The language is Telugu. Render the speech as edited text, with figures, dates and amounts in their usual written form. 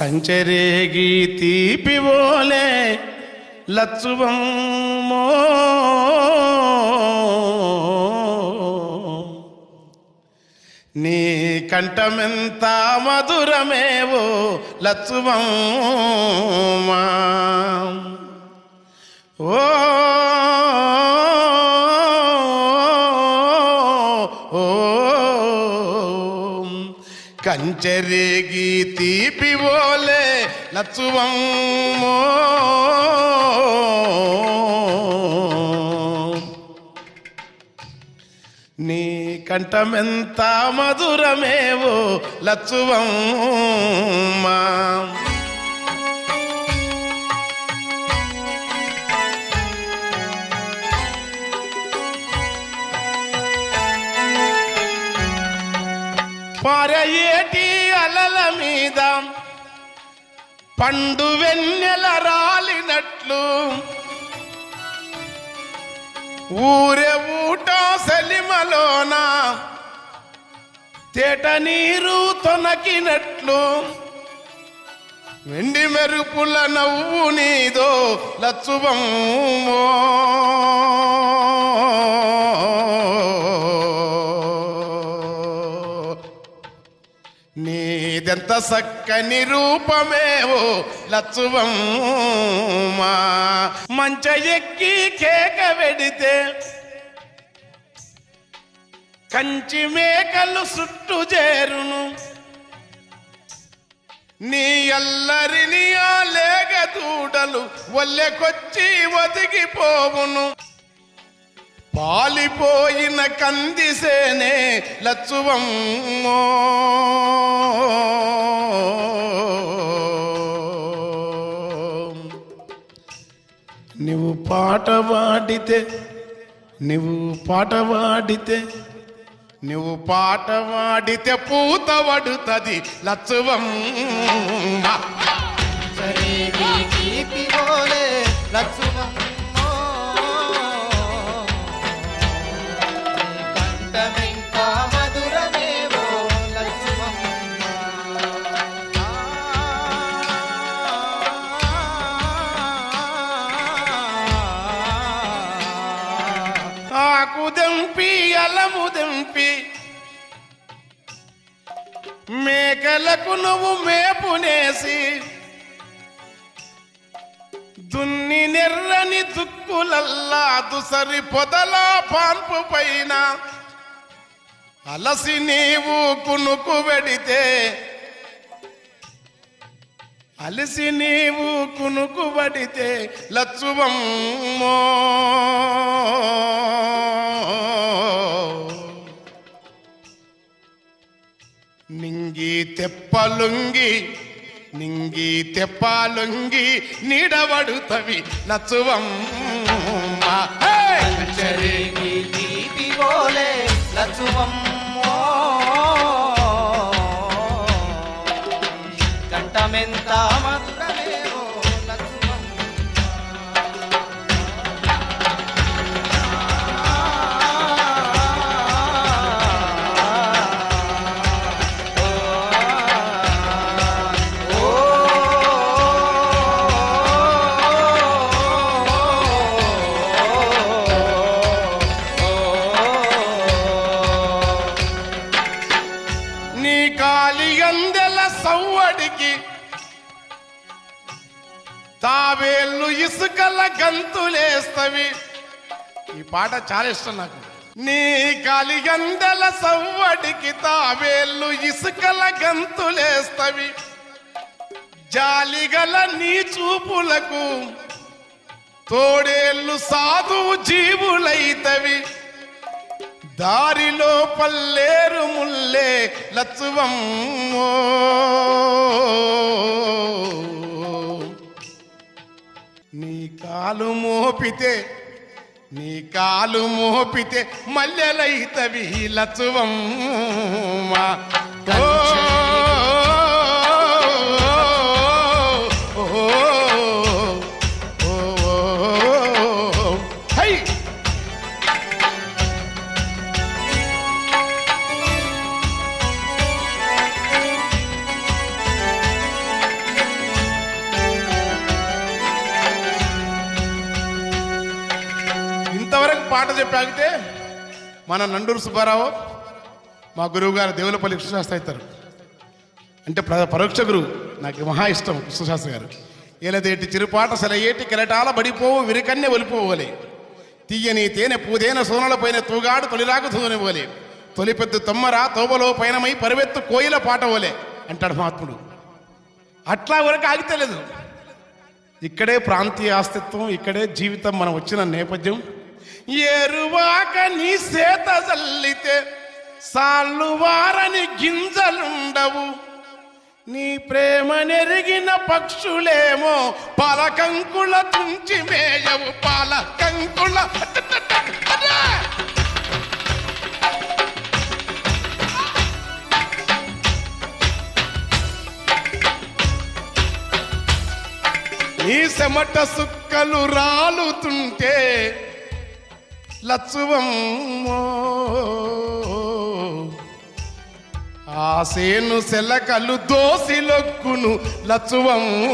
కంచెరేగి తీపివోలే లచ్చువమ్మో నీ కంఠమెంత మధురమేవో లచ్చువమ్మా ఓ కంచెరేగి తీపివోలే లచ్చువమ్మో నీ కంఠమెంత మధురమేవో లచ్చువమ్మా పారయేటి అలల మీద పండు వెన్నెల రాలినట్లు ఊరే ఊట సలిమలోన తేట నీరు తొనకినట్లు వెండి మెరుపుల నవ్వు నీదో లచ్చువమ్మో నీదెంత చక్కని రూపమేవో లచ్చువమ్మా మంచ ఎక్కి కేక వెడితే కంచి మేకలు చుట్టూ చేరును నీ అల్లరిని ఆ లేగ దూడలు వల్లెకొచ్చి ఒదిగిపోవును పాలిపోయిన కందిసేనే లచ్చువమ్మో నువ్వు పాట పాడితే పూత వడుతది లచ్చువమ్మా ఆకు దెంపి అలము దెంపి మేకలకు నువ్వు మేపునేసి దున్ని నెర్రని దుక్కులల్లా దుసరి పొదల పాన్పు పైన అలసి నీవు కునుకు వెడితే లచ్చువమ్మో నింగి తెప్పలుంగి నీడబడుతవి లచ్చువమ్మా కంచెరేగి తీపివోలే లచ్చువమ్మో కంఠమెంత మధురమేవో కాలిగందెల సవ్వడికి తావేళ్ళు ఇసుకల గంతులేస్తవి. ఈ పాట చాలా ఇష్టం నాకు. నీ కాలిగందెల సవ్వడికి తావేళ్ళు ఇసుకల గంతులేస్తవి. జాలిగల నీ చూపులకు తోడేళ్ళు సాధువు జీవులైతవి. దారిలో పల్లేరు ముల్లే లచ్చువమ్మో నీ కాలు మోపితే మల్లెలైతవి లచ్చువమ్మా. మాట చెప్పాగితే మన నండూరు సుబ్బారావు మా గురువు గారు దేవులపల్లి కృష్ణశాస్త్రి అవుతారు. అంటే పరోక్ష గురువు, నాకు మహా ఇష్టం కృష్ణశాస్త్రి గారు. ఏలదేటి చిరుపాట సెలయేటి కెరటాల బడిపోవు విరికన్య ఒలిపోవలే, తీయని తేనె పూదేన సోనల పైన తూగాడు తొలిరాకు తూనివ్వలే, తొలి పెద్ద తొమ్మరా తోబలో పైనమై పరివెత్తు కోయిల పాట ఓలే అంటాడు మహాత్ముడు. అట్లా వరకు ఆగితలేదు. ఇక్కడే ప్రాంతీయ అస్తిత్వం, ఇక్కడే జీవితం. మనం వచ్చిన నేపథ్యం ఏరువాక నీ సేత జల్లితే సాళ్ళు వారని గింజలుండవు, నీ ప్రేమ నెరిగిన పక్షులేమో పాలకంకుల తుంచి మేయవు, పాలకంకుల. నీ చెమట సుక్కలు రాలుతుంటే లచ్చువమ్మో, ఆ సేను సెలకలు దోసిలొక్కును లచ్చువమ్మో.